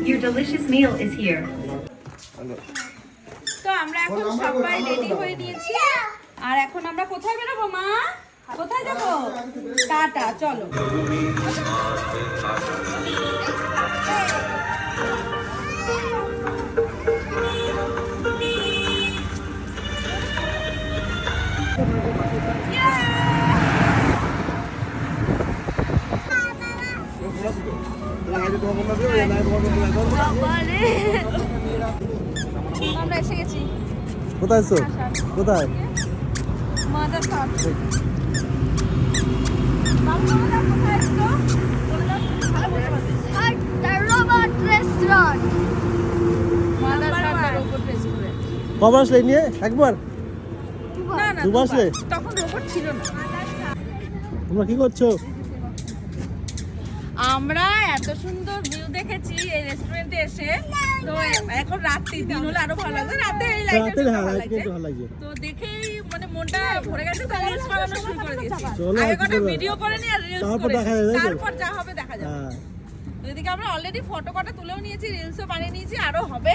Your delicious meal is here. তো আমরা এখন সবাই রেডি হয়ে নিয়েছি আর এখন আমরা কোথায় বেরোবো মা? কোথায় যাবো? টাটা, চলো। আমরা এসে গেছি। কোথায় আছো? কোথায়? মাদারসাদ। কবার আসলে নিয়ে একবার? দুবার আসলে? তখন রোবট ছিল না। তোমরা কি করছো? আমরা এত সুন্দর ভিউ দেখেছি এই রেস্টুরেন্টে এসে। তো এখন রাত্রি, দিন হলে আরো ভালো লাগবে। রাতে এই লাইটটা ভালো লাগে। তো দেখেই মানে মনটা ভরে গেছে। তো রিলস বানানো শুরু করে দিয়েছি। আগে কটা ভিডিও করে নিয়ে রিলস করে তারপর যা হবে দেখা যাবে। তো এদিকে আমরা অলরেডি ফটো কটা তুলেও নিয়েছি, রিলসও বানিয়ে নিয়েছি, আরো হবে।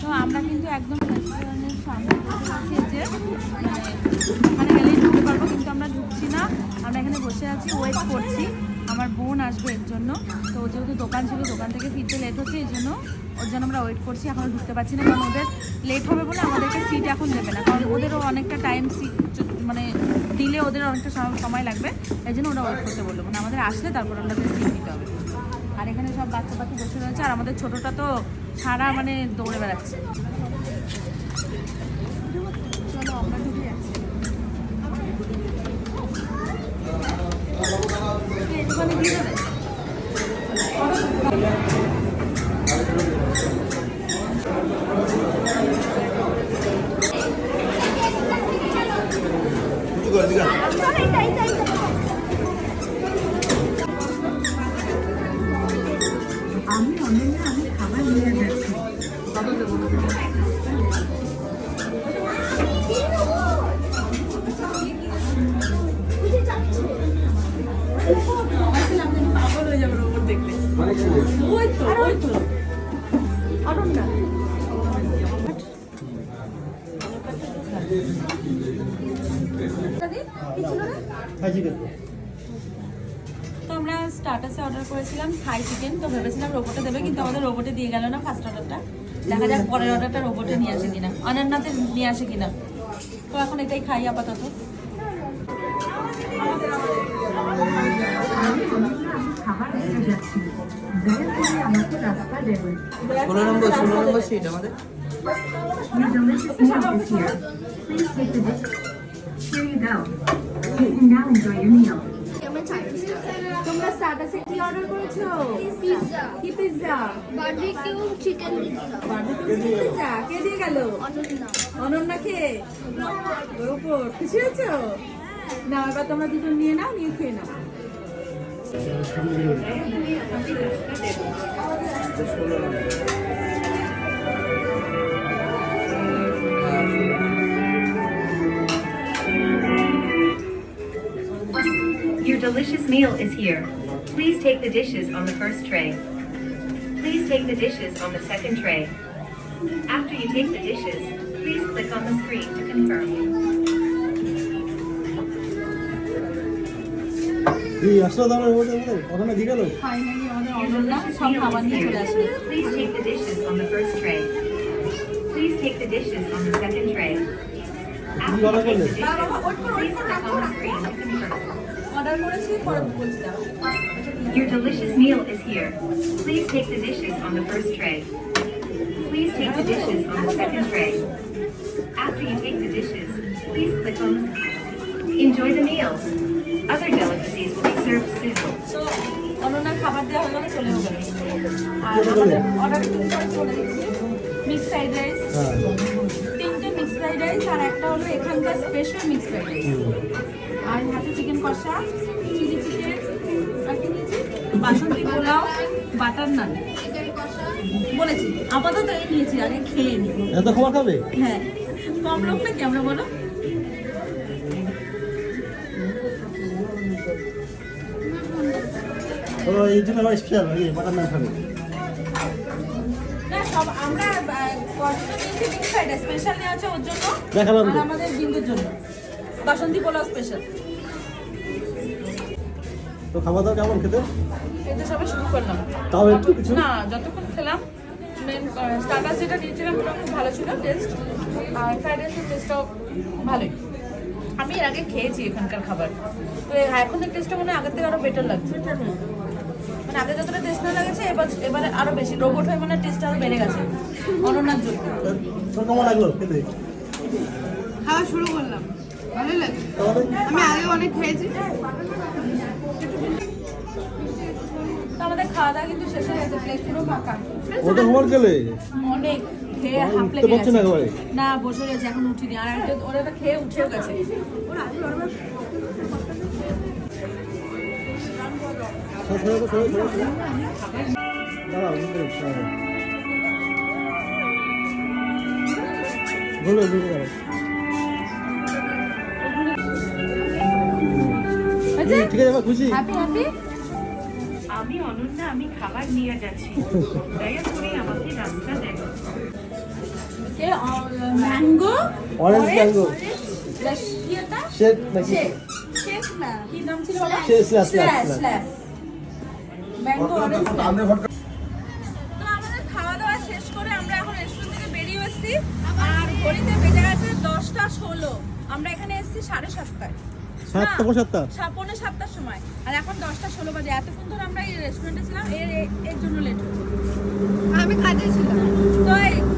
তো আমরা কিন্তু একদম রেস্টুরেন্টের সামনে বসে আছি, যে মানে গেলেই ঢুকতে পারবো, কিন্তু আমরা ঢুকছি না। আমরা এখানে বসে আছি, ওয়েট করছি। আমার বোন আসবে এর জন্য। তো যেহেতু দোকান ছিল, দোকান থেকে ফিরতে লেট হচ্ছে, এই জন্য ওর জন্য আমরা ওয়েট করছি। এখনও ঢুকতে পারছি না, কারণ ওদের লেট হবে বলে আমাদেরকে সিট এখন দেবে না, কারণ ওদেরও অনেকটা টাইম মানে দিলে ওদের অনেকটা সময় লাগবে। এই জন্য ওরা ওয়েট করতে বললো, মানে আমাদের আসলে তারপর আমাদের সিট দিতে হবে। আর এখানে সব বাচ্চা বাচ্চা বসে রয়েছে, আর আমাদের ছোটোটা তো সারা মানে দৌড়ে বেড়াচ্ছে। চলো আমরা ঢুকে যাচ্ছি। এখানে দিয়ে দেবে। আমি খাবার নিয়ে যাচ্ছি। পাগল হয়ে যাবে রোবট দেখলে। ওই তো অনন্যা। তো আমরা স্টার্টাসে অর্ডার করেছিলাম থাই চিকেন। তো ভেবেছিলাম রোবটে দেবে, কিন্তু আমাদের রোবটে দিয়ে গেল না ফার্স্ট অর্ডারটা। দেখা যাক পরের অর্ডারটা রোবটে নিয়ে আসে কিনা, অনন্যাতে নিয়ে আসে কিনা। তো এখন এটাই খাই আপাতত। খাবার নিয়ে যাচ্ছি, দয়া করে আমাকে রাস্তা দেবেন। 16 নম্বর সিট আমাদের। Your delicious meal is here. Please take the dish. Here you go. You can now enjoy your meal. তোমরা স্টার্টাসে কি অর্ডার করেছো? পিৎজা, কি pizza? Barbecue chicken pizza. Barbecue pizza কে দিয়ে গেল? অনন্যা। অনন্যা কে? রোবট। খুশি হয়েছো? না, এবার তোমরা দুজন নিয়ে নাও, নিয়ে খেয়ে নাও। Your delicious meal is here. Please take the dishes on the first tray. Please take the dishes on the second tray. After you take the dishes, please click on the screen to confirm. Finally আমাদের অনন্যা সব খাবার নিয়ে চলে আসবে। Please take the dishes on the first tray. Please take the dishes on the second tray. After you take the dishes, please click on the screen to confirm. Order করেছি, পরে বলছি দাও। Your delicious meal is here. Please take the dishes on the first tray. Please take the dishes on the second tray. After you take the dishes, please click on the... Enjoy the meal. Other delicacies will be served soon. তো অনন্যার খাবার দেওয়া হয়ে গেলে চলে যাবে। আর আমাদের order কিন্তু চলে দিচ্ছি। মিক্স ফ্রাইড রাইস, 3টে মিক্স ফ্রাইড রাইস, আর একটা হলো এখানকার স্পেশাল মিক্স ফ্রাইড রাইস। আর হাতে চিকেন কষা, চিলি চিকেন, আর কি নিয়েছি? বাসন্তী পোলাও, বাটার নান বলেছি। আপাতত এই নিয়েছি, আগে খেয়ে নিই। এত খাবার খাবে? হ্যাঁ, কম লোক নাকি আমরা বলো? ও এই জন্য আমার স্পেশাল এই বাটার নান খাবে। না সব আমরা কতটা নিয়েছি বিগ ফ্রাইড স্পেশাল নেওয়া আছে ওর জন্য দেখালাম আর তো। আমাদের বিন্দুর জন্য বাসন্তী পোলাও স্পেশাল। তো খাওয়া দাওয়া কেমন খেতে? এই তো সবে শুরু করলাম। তাও একটু কিছু? না যতক্ষণ খেলাম মেন স্টার্টার যেটা নিয়েছিলাম ওটা খুব ভালো ছিল টেস্ট, আর ফ্রাইড রাইসের টেস্টটাও ভালোই। আমি এর আগে খেয়েছি এখানকার খাবার, তো এখন টেস্টটা মনে হয় আগের থেকে আরো বেটার লাগছে। মানে আগে যতটা টেস্ট না লাগেছে এবারে আরো বেশি রোবট হয়ে মানে টেস্ট আরো বেড়ে গেছে অনন্যার জন্য। তোর কেমন লাগলো খেতে? খাওয়া শুরু করলাম, ভালো লাগে। তোমাদের? আমি আগে অনেক খেয়েছি। তো আমাদের খাওয়া দাওয়া কিন্তু শেষ হয়ে গেছে, প্লেট পুরো ফাঁকা। ওটা হোমার গেলে অনেক খেয়ে হাঁপ উঠতে লেগে পারছে না গেছে। একেবারে? না বসে রয়েছে এখন উঠিনি, আর একটা ওরা তো খেয়ে উঠেও গেছে। দাঁড়াও বলো দাঁড়াও। ঠিক আছে, এবার খুশি? Happy happy. আমি অনন্যা, আমি খাবার নিয়ে যাচ্ছি, দয়া করে আমাকে রাস্তা দেন। ম্যাঙ্গো অরেঞ্জ ম্যাঙ্গো কি এটা? শেক নাকি? শেক না, কি নাম ছিল ওটা? Slash mango orange. তো আমাদের খাওয়া দাওয়া শেষ করে আমরা এখন রেস্টুরেন্ট থেকে বেরিয়ে এসেছি, আর ঘড়িতে বেজে গেছে 10:16। আমরা এখানে এসেছি 7:30টায়। 7:07 7:45 সময়, আর এখন 10:16 বাজে। এতক্ষণ ধরে আমরা এই রেস্টুরেন্টে ছিলাম, এর জন্য লেট হয়েছে। আমি কাজে ছিলাম। তো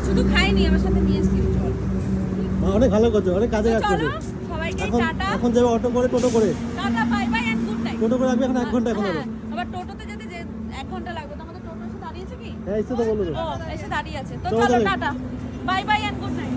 শুধু খাইনি, আমার সাথে নিয়ে এসেছি। অনেক ভালো করছো, অনেক কাজে কাজ চলো করছো। সবাইকে এখন টাটা এখন যাবে অটো করে, টোটো করে। Tata bye bye and good night. টোটো করে আমি এখন 1 ঘন্টা এখন হবে। আবার টোটোতে যেতে 1 ঘন্টা লাগবে। তো আমাদের টোটো এসে দাঁড়িয়েছে কি? হ্যাঁ এসে তো বললো তো। ও এসে দাঁড়িয়ে আছে। তো চলো চলো তাহলে। Tata bye bye and good night.